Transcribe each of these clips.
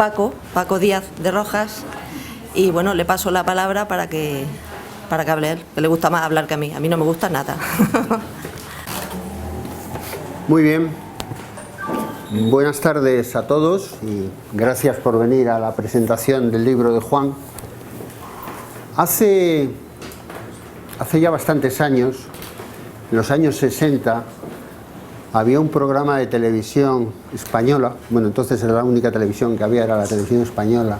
Paco Díaz de Rojas, y bueno, le paso la palabra para que hable él, que le gusta más hablar que a mí no me gusta nada. Muy bien, buenas tardes a todos y gracias por venir a la presentación del libro de Juan. Hace ya bastantes años, en los años 60, había un programa de televisión española, bueno, entonces era la única televisión que había, era la televisión española,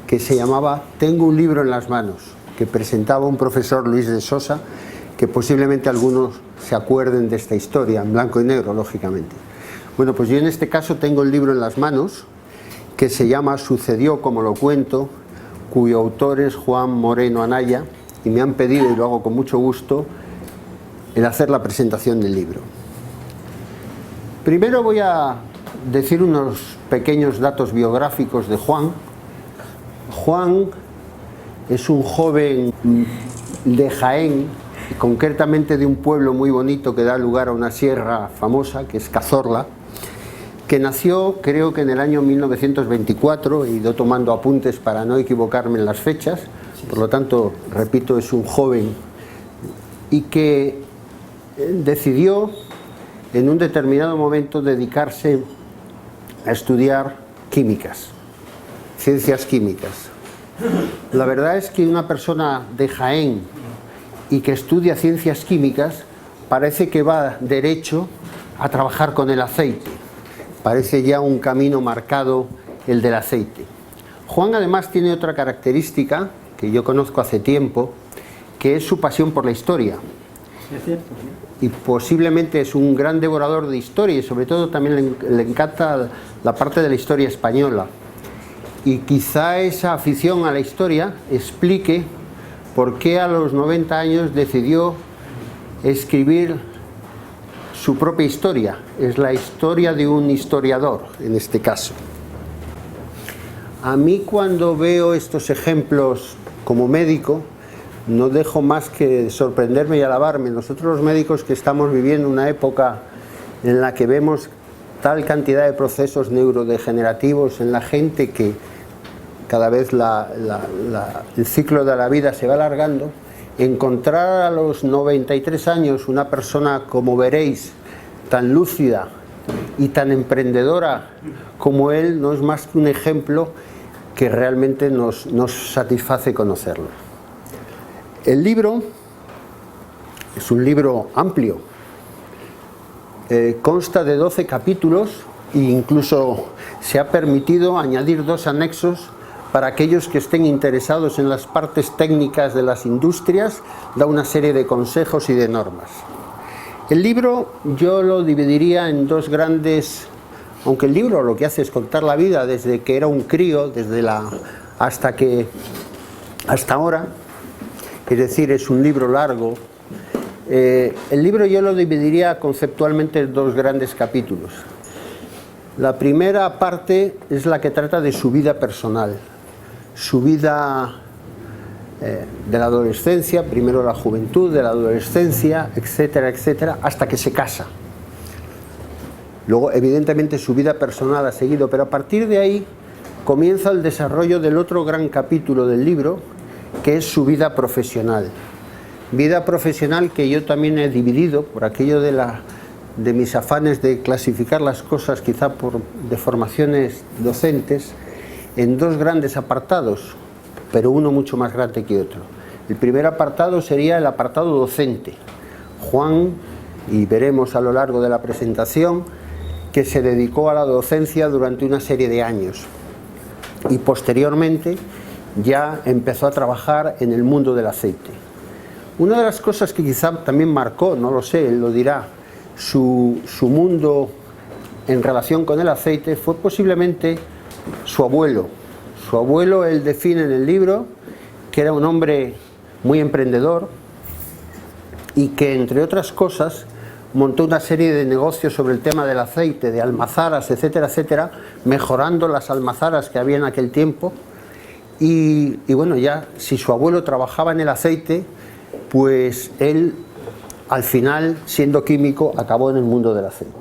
que se llamaba Tengo un libro en las manos, que presentaba un profesor, Luis de Sosa, que posiblemente algunos se acuerden de esta historia, en blanco y negro, lógicamente. Bueno, pues yo en este caso tengo el libro en las manos, que se llama Sucedió como lo cuento, cuyo autor es Juan Moreno Anaya, y me han pedido, y lo hago con mucho gusto, el hacer la presentación del libro. Primero voy a decir unos pequeños datos biográficos de Juan. Juan es un joven de Jaén, concretamente de un pueblo muy bonito que da lugar a una sierra famosa, que es Cazorla, que nació creo que en el año 1924, he ido tomando apuntes para no equivocarme en las fechas, por lo tanto, repito, es un joven, y que decidió en un determinado momento dedicarse a estudiar químicas, ciencias químicas. La verdad es que una persona de Jaén y que estudia ciencias químicas parece que va derecho a trabajar con el aceite. Parece ya un camino marcado el del aceite. Juan además tiene otra característica que yo conozco hace tiempo, que es su pasión por la historia. Es cierto, ¿sí? Y posiblemente es un gran devorador de historia y sobre todo también le encanta la parte de la historia española. Y quizá esa afición a la historia explique por qué a los 90 años decidió escribir su propia historia. Es la historia de un historiador, en este caso. A mí, cuando veo estos ejemplos como médico, no dejo más que sorprenderme y alabarme. Nosotros los médicos, que estamos viviendo una época en la que vemos tal cantidad de procesos neurodegenerativos en la gente, que cada vez el ciclo de la vida se va alargando, encontrar a los 93 años una persona, como veréis, tan lúcida y tan emprendedora como él, no es más que un ejemplo que realmente nos satisface conocerlo. El libro es un libro amplio, consta de 12 capítulos e incluso se ha permitido añadir 2 anexos para aquellos que estén interesados en las partes técnicas de las industrias. Da una serie de consejos y de normas. El libro yo lo dividiría en 2 grandes, aunque el libro lo que hace es contar la vida desde que era un crío, hasta ahora, es decir, es un libro largo. El libro yo lo dividiría conceptualmente en 2 grandes capítulos. La primera parte es la que trata de su vida personal, su vida de la adolescencia, primero la juventud, de la adolescencia, etcétera, etcétera, hasta que se casa. Luego, evidentemente, su vida personal ha seguido, pero a partir de ahí comienza el desarrollo del otro gran capítulo del libro, que es su vida profesional. Vida profesional que yo también he dividido, por aquello de mis afanes de clasificar las cosas, quizá por deformaciones docentes, en 2 grandes apartados, pero uno mucho más grande que otro. El primer apartado sería el apartado docente. Juan, y veremos a lo largo de la presentación, que se dedicó a la docencia durante una serie de años y posteriormente ya empezó a trabajar en el mundo del aceite. Una de las cosas que quizá también marcó, no lo sé, él lo dirá, su mundo en relación con el aceite fue posiblemente su abuelo. Su abuelo, él define en el libro que era un hombre muy emprendedor y que, entre otras cosas, montó una serie de negocios sobre el tema del aceite, de almazaras, etcétera, etcétera, mejorando las almazaras que había en aquel tiempo. Y bueno, ya si su abuelo trabajaba en el aceite, pues él, al final, siendo químico, acabó en el mundo del aceite.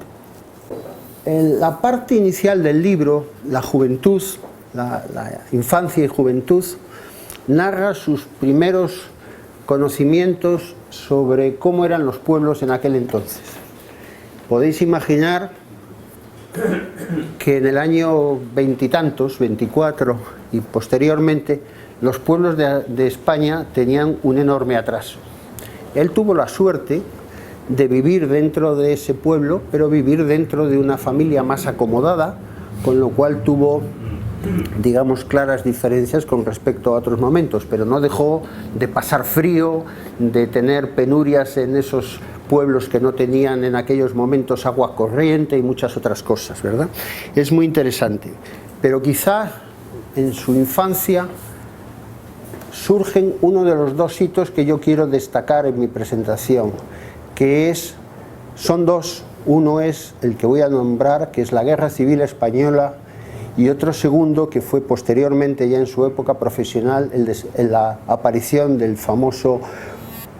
En la parte inicial del libro, la juventud, la infancia y juventud, narra sus primeros conocimientos sobre cómo eran los pueblos en aquel entonces. Podéis imaginar que en el año veintitantos, 24 y posteriormente, los pueblos de España tenían un enorme atraso. Él tuvo la suerte de vivir dentro de ese pueblo, pero vivir dentro de una familia más acomodada, con lo cual tuvo, digamos, claras diferencias con respecto a otros momentos, pero no dejó de pasar frío, de tener penurias en esos pueblos que no tenían en aquellos momentos agua corriente y muchas otras cosas, ¿verdad? Es muy interesante, pero quizá en su infancia surgen uno de los dos hitos que yo quiero destacar en mi presentación, que son dos. Uno es el que voy a nombrar, que es la Guerra Civil Española, y otro segundo, que fue posteriormente, ya en su época profesional, la aparición del famoso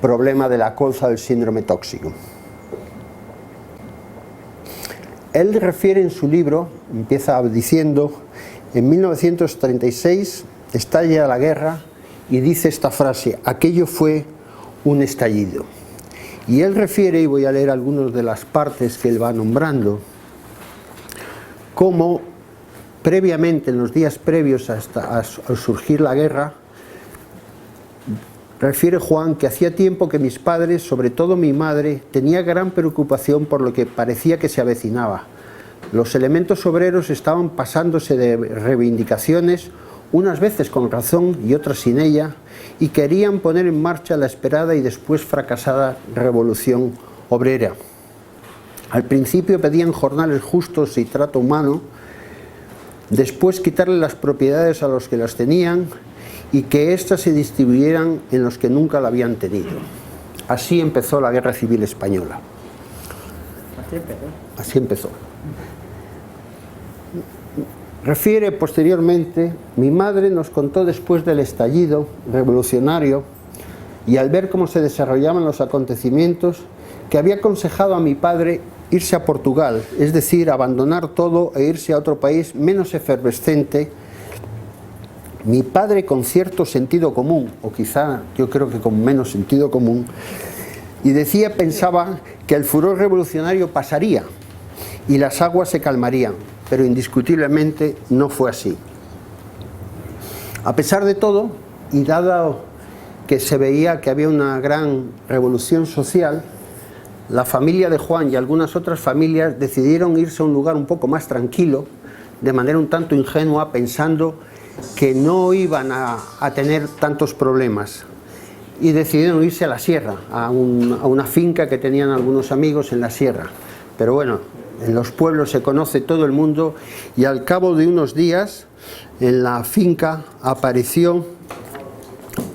problema de la colza del síndrome tóxico. Él refiere en su libro, empieza diciendo, en 1936 estalla la guerra y dice esta frase: aquello fue un estallido. Y él refiere, y voy a leer algunas de las partes que él va nombrando, cómo previamente, en los días previos al surgir la guerra, refiere Juan que hacía tiempo que mis padres, sobre todo mi madre, tenía gran preocupación por lo que parecía que se avecinaba. Los elementos obreros estaban pasándose de reivindicaciones, unas veces con razón y otras sin ella, y querían poner en marcha la esperada y después fracasada revolución obrera. Al principio pedían jornales justos y trato humano, después quitarle las propiedades a los que las tenían y que éstas se distribuyeran en los que nunca la habían tenido. Así empezó la Guerra Civil Española. Así empezó. Refiere posteriormente: mi madre nos contó después del estallido revolucionario y al ver cómo se desarrollaban los acontecimientos, que había aconsejado a mi padre irse a Portugal, es decir, abandonar todo e irse a otro país menos efervescente. Mi padre, con cierto sentido común, o quizá yo creo que con menos sentido común, y pensaba que el furor revolucionario pasaría y las aguas se calmarían, pero indiscutiblemente no fue así. A pesar de todo, y dado que se veía que había una gran revolución social, la familia de Juan y algunas otras familias decidieron irse a un lugar un poco más tranquilo, de manera un tanto ingenua, pensando que no iban a tener tantos problemas, y decidieron irse a la sierra, a una finca que tenían algunos amigos en la sierra. Pero bueno, en los pueblos se conoce todo el mundo, y al cabo de unos días en la finca apareció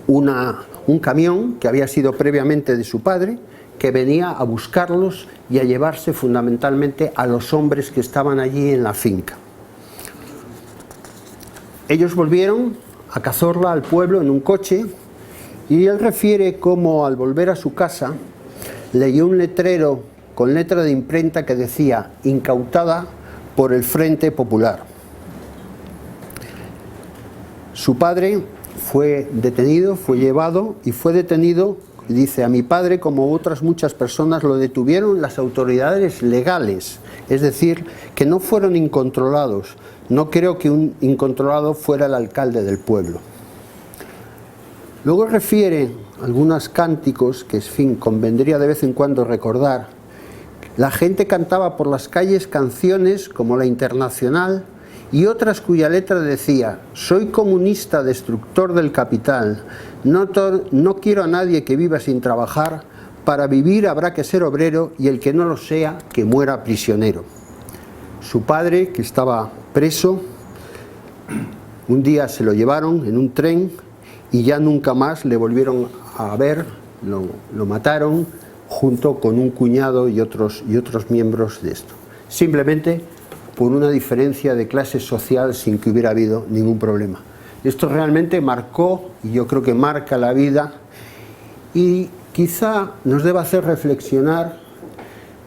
un camión que había sido previamente de su padre, que venía a buscarlos y a llevarse fundamentalmente a los hombres que estaban allí en la finca. Ellos volvieron a Cazorla, al pueblo, en un coche, y él refiere cómo al volver a su casa leyó un letrero con letra de imprenta que decía: incautada por el Frente Popular. Su padre fue detenido, fue llevado y fue detenido. Dice: a mi padre, como otras muchas personas, lo detuvieron las autoridades legales, es decir, que no fueron incontrolados. No creo que un incontrolado fuera el alcalde del pueblo. Luego refiere algunos cánticos que, en fin, convendría de vez en cuando recordar. La gente cantaba por las calles canciones como la Internacional y otras cuya letra decía: soy comunista, destructor del capital, no quiero a nadie que viva sin trabajar, para vivir habrá que ser obrero y el que no lo sea, que muera prisionero. Su padre, que estaba preso, un día se lo llevaron en un tren y ya nunca más le volvieron a ver, lo mataron junto con un cuñado y otros miembros de esto, simplemente por una diferencia de clase social sin que hubiera habido ningún problema. Esto realmente marcó, y yo creo que marca la vida, y quizá nos deba hacer reflexionar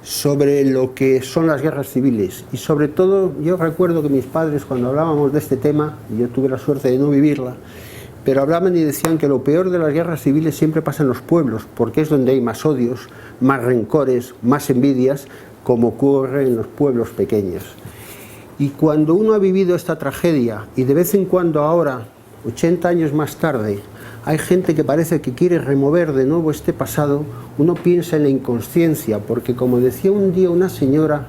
sobre lo que son las guerras civiles. Y sobre todo, yo recuerdo que mis padres, cuando hablábamos de este tema, yo tuve la suerte de no vivirla, pero hablaban y decían que lo peor de las guerras civiles siempre pasa en los pueblos, porque es donde hay más odios, más rencores, más envidias, como ocurre en los pueblos pequeños. Y cuando uno ha vivido esta tragedia, y de vez en cuando ahora, 80 años más tarde, hay gente que parece que quiere remover de nuevo este pasado, uno piensa en la inconsciencia, porque como decía un día una señora,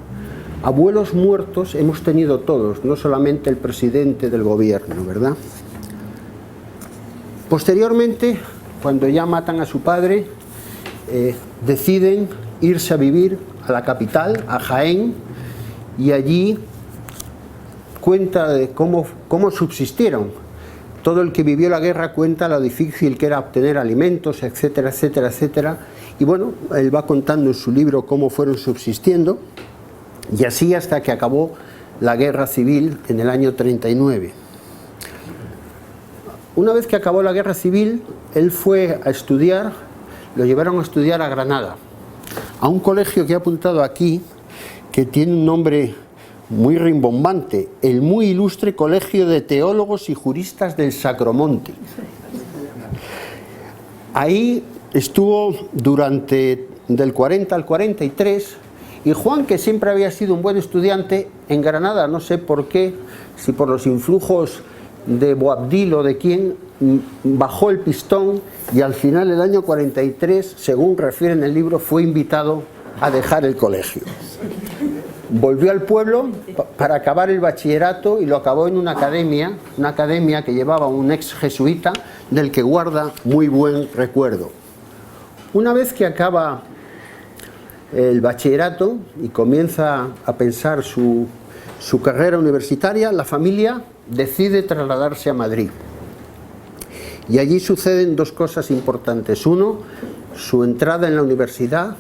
abuelos muertos hemos tenido todos, no solamente el presidente del gobierno, ¿verdad? Posteriormente, cuando ya matan a su padre, deciden irse a vivir a la capital, a Jaén, y allí cuenta de cómo subsistieron. Todo el que vivió la guerra cuenta lo difícil que era obtener alimentos, etcétera, etcétera, etcétera. Y bueno, él va contando en su libro cómo fueron subsistiendo, y así hasta que acabó la guerra civil en el año 39. Una vez que acabó la guerra civil, él fue a estudiar, lo llevaron a estudiar a Granada, a un colegio que he apuntado aquí, que tiene un nombre muy rimbombante, el muy ilustre Colegio de Teólogos y Juristas del Sacromonte. Ahí estuvo durante del 40 al 43, y Juan, que siempre había sido un buen estudiante, en Granada, no sé por qué, si por los influjos de Boabdil o de quién, bajó el pistón, y al final, el año 43, según refiere en el libro, fue invitado a dejar el colegio. Volvió al pueblo para acabar el bachillerato, y lo acabó en una academia que llevaba un ex jesuita, del que guarda muy buen recuerdo. Una vez que acaba el bachillerato y comienza a pensar su carrera universitaria, la familia decide trasladarse a Madrid. Y allí suceden dos cosas importantes. Uno, su entrada en la universidad,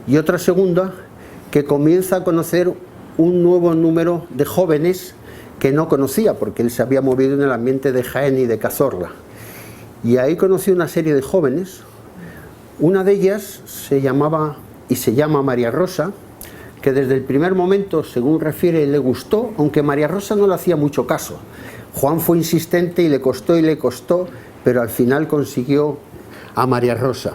y otra segunda, que comienza a conocer un nuevo número de jóvenes que no conocía, porque él se había movido en el ambiente de Jaén y de Cazorla. Y ahí conoció una serie de jóvenes. Una de ellas se llamaba y se llama María Rosa, que desde el primer momento, según refiere, le gustó, aunque María Rosa no le hacía mucho caso. Juan fue insistente y le costó, pero al final consiguió a María Rosa.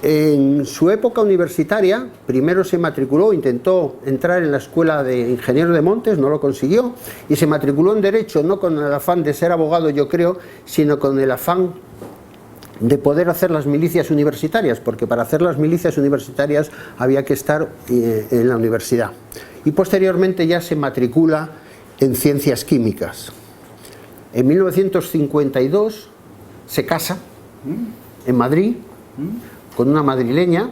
En su época universitaria, primero se matriculó, intentó entrar en la escuela de ingenieros de montes, no lo consiguió, y se matriculó en Derecho, no con el afán de ser abogado, yo creo, sino con el afán de poder hacer las milicias universitarias, porque para hacer las milicias universitarias había que estar en la universidad. Y posteriormente ya se matricula en Ciencias Químicas. En 1952 se casa en Madrid con una madrileña.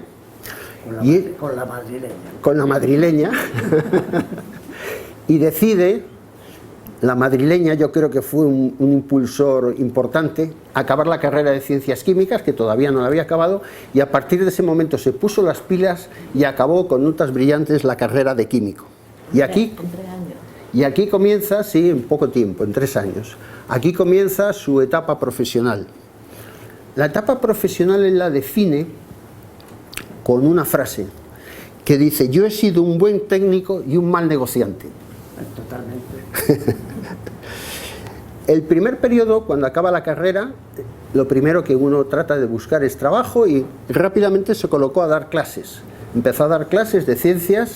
Con la madrileña. Y decide, la madrileña, yo creo que fue un impulsor importante, acabar la carrera de Ciencias Químicas, que todavía no la había acabado, y a partir de ese momento se puso las pilas y acabó con notas brillantes la carrera de químico. Y aquí comienza, sí, en poco tiempo, en 3 años, aquí comienza su etapa profesional. La etapa profesional él la define con una frase que dice: yo he sido un buen técnico y un mal negociante. Totalmente. El primer periodo, cuando acaba la carrera, lo primero que uno trata de buscar es trabajo, y rápidamente se colocó a dar clases. Empezó a dar clases de ciencias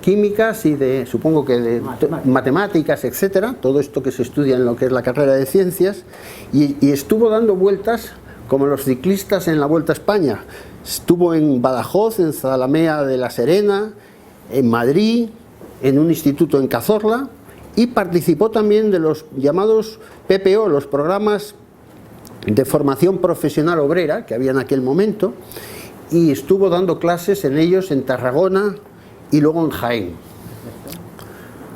químicas y de, supongo que de matemáticas, etcétera, todo esto que se estudia en lo que es la carrera de ciencias, y estuvo dando vueltas como los ciclistas en la Vuelta a España. Estuvo en Badajoz, en Zalamea de la Serena, en Madrid, en un instituto en Cazorla, y participó también de los llamados PPO, los programas de formación profesional obrera que había en aquel momento, y estuvo dando clases en ellos en Tarragona y luego en Jaén.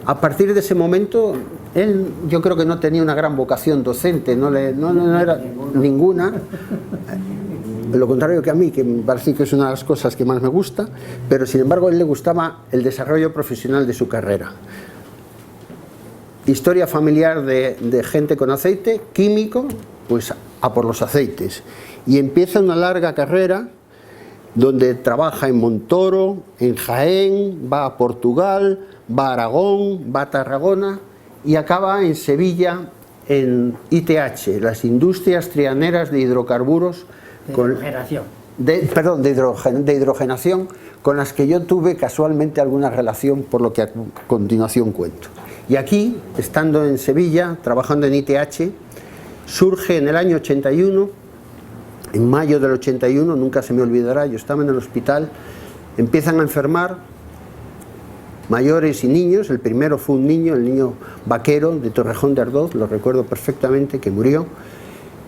A partir de ese momento, él, yo creo que no tenía una gran vocación docente, no era ninguna, lo contrario que a mí, que me parece que es una de las cosas que más me gusta, pero sin embargo a él le gustaba el desarrollo profesional de su carrera. Historia familiar de gente con aceite, químico, pues a por los aceites. Y empieza una larga carrera donde trabaja en Montoro, en Jaén, va a Portugal, va a Aragón, va a Tarragona y acaba en Sevilla en ITH, las Industrias Trianeras de Hidrocarburos. De hidrogenación, con las que yo tuve casualmente alguna relación, por lo que a continuación cuento. Y aquí, estando en Sevilla, trabajando en ITH, surge en el año 81, en mayo del 81, nunca se me olvidará, yo estaba en el hospital, empiezan a enfermar mayores y niños. El primero fue un niño, el niño Vaquero de Torrejón de Ardoz, lo recuerdo perfectamente, que murió.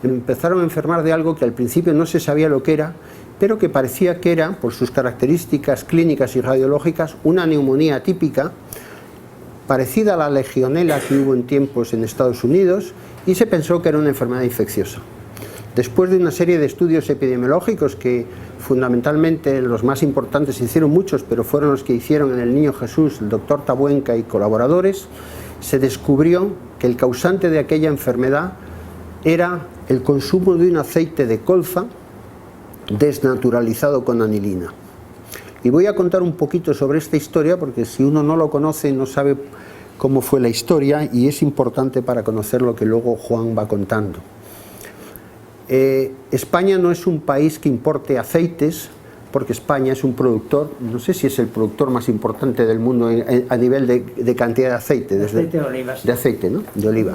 Empezaron a enfermar de algo que al principio no se sabía lo que era, pero que parecía que era, por sus características clínicas y radiológicas, una neumonía típica, parecida a la legionela que hubo en tiempos en Estados Unidos, y se pensó que era una enfermedad infecciosa. Después de una serie de estudios epidemiológicos que fundamentalmente los más importantes, se hicieron muchos, pero fueron los que hicieron en el Niño Jesús el doctor Tabuenca y colaboradores, se descubrió que el causante de aquella enfermedad era el consumo de un aceite de colza desnaturalizado con anilina. Y voy a contar un poquito sobre esta historia, porque si uno no lo conoce no sabe cómo fue la historia, y es importante para conocer lo que luego Juan va contando. España no es un país que importe aceites, porque España es un productor, no sé si es el productor más importante del mundo a nivel de cantidad de aceite. De aceite de oliva. De aceite, ¿no? De oliva.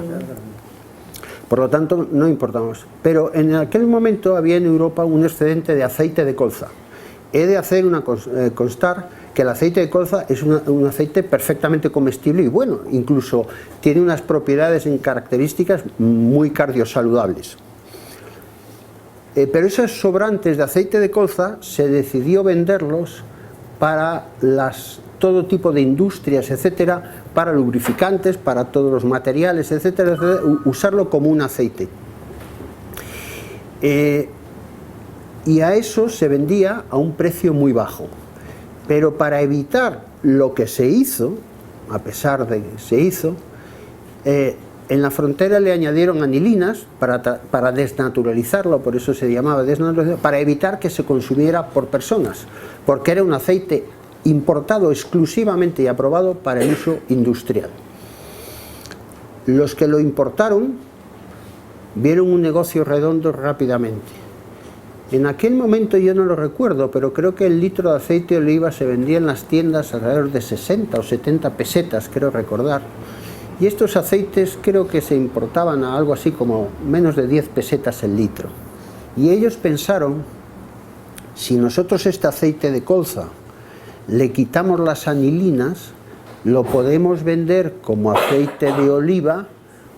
Por lo tanto, no importamos. Pero en aquel momento había en Europa un excedente de aceite de colza. He de hacer constar que el aceite de colza es un aceite perfectamente comestible y bueno, incluso tiene unas propiedades en características muy cardiosaludables. Pero esos sobrantes de aceite de colza se decidió venderlos para todo tipo de industrias, etcétera, para lubrificantes, para todos los materiales, etcétera, etcétera, usarlo como un aceite. Y a eso se vendía a un precio muy bajo. Pero para evitar lo que se hizo, a pesar de que se hizo, en la frontera le añadieron anilinas para desnaturalizarlo, por eso se llamaba desnaturalizar, para evitar que se consumiera por personas, porque era un aceite importado exclusivamente y aprobado para el uso industrial. Los que lo importaron vieron un negocio redondo rápidamente. En aquel momento yo no lo recuerdo, pero creo que el litro de aceite de oliva se vendía en las tiendas alrededor de 60 o 70 pesetas, creo recordar. Y estos aceites creo que se importaban a algo así como menos de 10 pesetas el litro. Y ellos pensaron, si nosotros este aceite de colza le quitamos las anilinas, lo podemos vender como aceite de oliva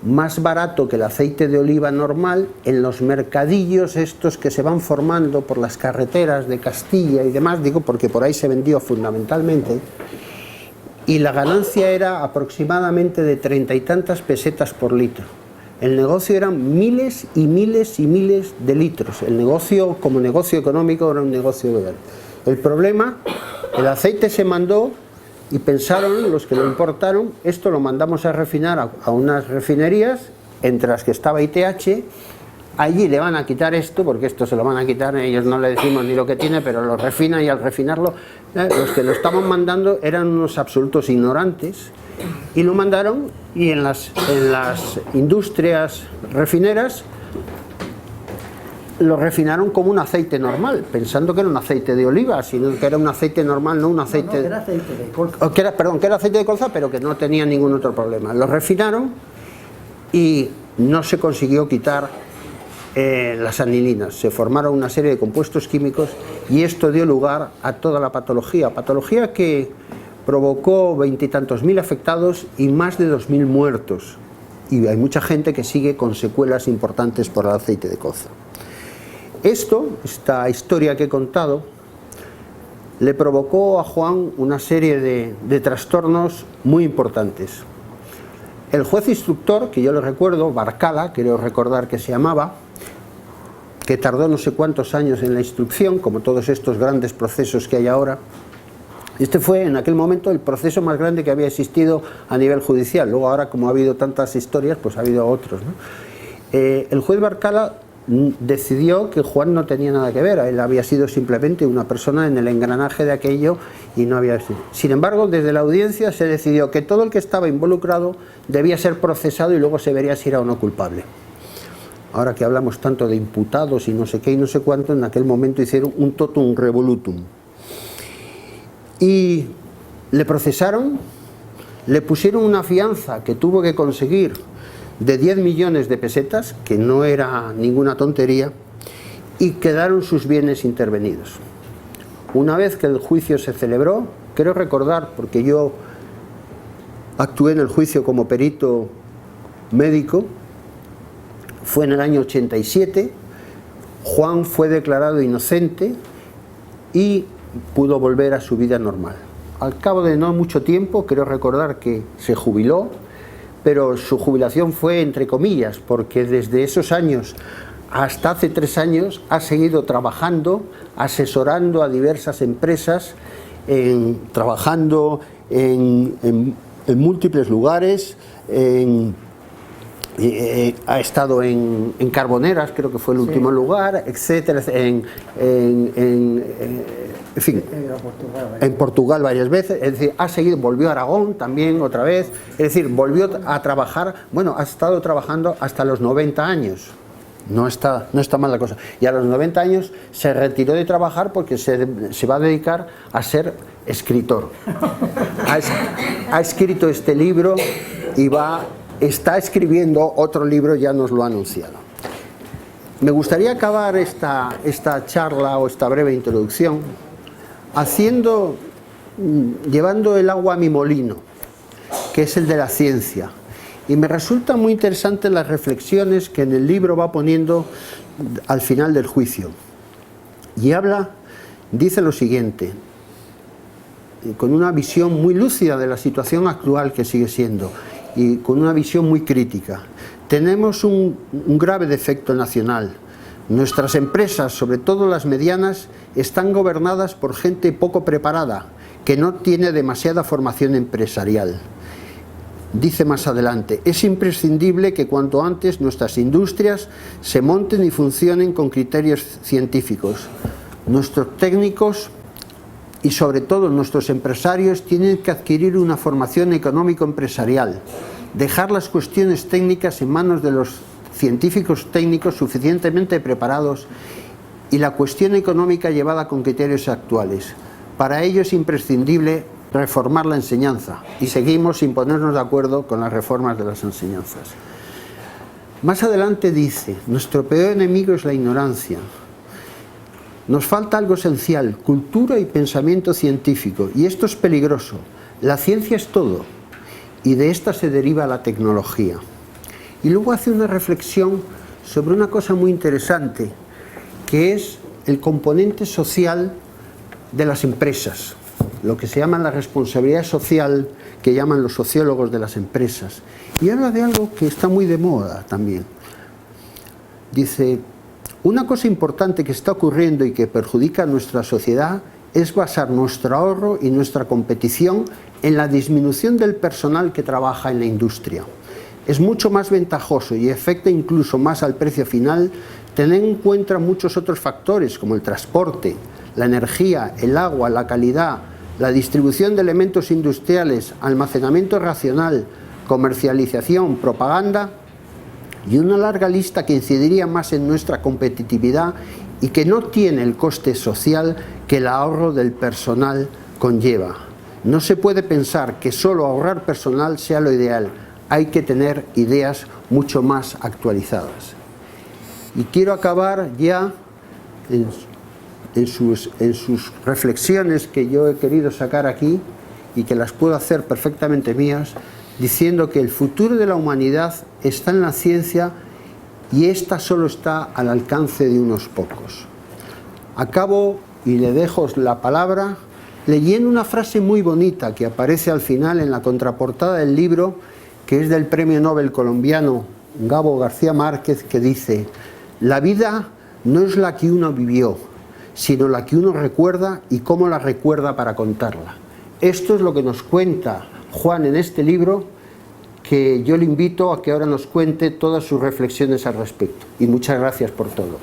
más barato que el aceite de oliva normal en los mercadillos estos que se van formando por las carreteras de Castilla y demás, digo porque por ahí se vendió fundamentalmente, y la ganancia era aproximadamente de 30 y tantas pesetas por litro. El negocio eran miles y miles y miles de litros. El negocio, como negocio económico, era un negocio real. El problema, el aceite se mandó y pensaron los que lo importaron, esto lo mandamos a refinar a unas refinerías, entre las que estaba ITH, allí le van a quitar esto, porque esto se lo van a quitar, ellos no le decimos ni lo que tiene, pero lo refinan y al refinarlo, los que lo estaban mandando eran unos absolutos ignorantes y lo mandaron, y en las industrias refineras lo refinaron como un aceite normal, pensando que era un aceite de oliva, sino que era un aceite normal, no un aceite... No, que era aceite de colza. Que era aceite de colza, pero que no tenía ningún otro problema. Lo refinaron y no se consiguió quitar las anilinas. Se formaron una serie de compuestos químicos y esto dio lugar a toda la patología que provocó 20 y tantos mil afectados y más de 2000 muertos. Y hay mucha gente que sigue con secuelas importantes por el aceite de colza. Esta historia que he contado, le provocó a Juan una serie de trastornos muy importantes. El juez instructor, que yo le recuerdo, Barcala, creo recordar que se llamaba, que tardó no sé cuántos años en la instrucción, como todos estos grandes procesos que hay ahora. Este fue en aquel momento el proceso más grande que había existido a nivel judicial. Luego ahora, como ha habido tantas historias, pues ha habido otros, ¿no? El juez Barcala decidió que Juan no tenía nada que ver, él había sido simplemente una persona en el engranaje de aquello y no había sido. Sin embargo, desde la audiencia se decidió que todo el que estaba involucrado debía ser procesado y luego se vería si era o no culpable. Ahora que hablamos tanto de imputados y no sé qué y no sé cuánto, en aquel momento hicieron un totum revolutum. Y le procesaron, le pusieron una fianza que tuvo que conseguir de 10 millones de pesetas, que no era ninguna tontería, y quedaron sus bienes intervenidos. Una vez que el juicio se celebró, quiero recordar, porque yo actué en el juicio como perito médico, fue en el año 87, Juan fue declarado inocente y pudo volver a su vida normal. Al cabo de no mucho tiempo, quiero recordar que se jubiló, pero su jubilación fue entre comillas, porque desde esos años hasta hace 3 años ha seguido trabajando, asesorando a diversas empresas, trabajando en múltiples lugares, ha estado en Carboneras, creo que fue el último lugar, etcétera, en fin, en Portugal varias veces, es decir, ha seguido, volvió a Aragón también otra vez, es decir, volvió a trabajar, bueno, ha estado trabajando hasta los 90 años, no está mal la cosa, y a los 90 años se retiró de trabajar porque se va a dedicar a ser escritor. Ha escrito este libro y está escribiendo otro libro, ya nos lo ha anunciado. Me gustaría acabar esta charla o esta breve introducción llevando el agua a mi molino, que es el de la ciencia. Y me resulta muy interesante las reflexiones que en el libro va poniendo al final del juicio. Y dice lo siguiente, con una visión muy lúcida de la situación actual que sigue siendo, y con una visión muy crítica. Tenemos un grave defecto nacional. Nuestras empresas, sobre todo las medianas, están gobernadas por gente poco preparada, que no tiene demasiada formación empresarial. Dice más adelante, es imprescindible que cuanto antes nuestras industrias se monten y funcionen con criterios científicos. Nuestros técnicos y sobre todo nuestros empresarios tienen que adquirir una formación económico-empresarial, dejar las cuestiones técnicas en manos de los científicos técnicos suficientemente preparados y la cuestión económica llevada con criterios actuales. Para ello es imprescindible reformar la enseñanza y seguimos sin ponernos de acuerdo con las reformas de las enseñanzas. Más adelante dice, nuestro peor enemigo es la ignorancia. Nos falta algo esencial, cultura y pensamiento científico, y esto es peligroso. La ciencia es todo, y de esta se deriva la tecnología. Y luego hace una reflexión sobre una cosa muy interesante, que es el componente social de las empresas, lo que se llama la responsabilidad social, que llaman los sociólogos de las empresas. Y habla de algo que está muy de moda también. Dice, una cosa importante que está ocurriendo y que perjudica a nuestra sociedad es basar nuestro ahorro y nuestra competición en la disminución del personal que trabaja en la industria. Es mucho más ventajoso y afecta incluso más al precio final tener en cuenta muchos otros factores como el transporte, la energía, el agua, la calidad, la distribución de elementos industriales, almacenamiento racional, comercialización, propaganda y una larga lista que incidiría más en nuestra competitividad y que no tiene el coste social que el ahorro del personal conlleva. No se puede pensar que solo ahorrar personal sea lo ideal, hay que tener ideas mucho más actualizadas. Y quiero acabar ya en sus reflexiones que yo he querido sacar aquí y que las puedo hacer perfectamente mías, diciendo que el futuro de la humanidad está en la ciencia y esta solo está al alcance de unos pocos. Acabo y le dejo la palabra leyendo una frase muy bonita que aparece al final en la contraportada del libro, que es del premio Nobel colombiano Gabo García Márquez, que dice: la vida no es la que uno vivió, sino la que uno recuerda y cómo la recuerda para contarla. Esto es lo que nos cuenta Juan en este libro, que yo le invito a que ahora nos cuente todas sus reflexiones al respecto. Y muchas gracias por todo.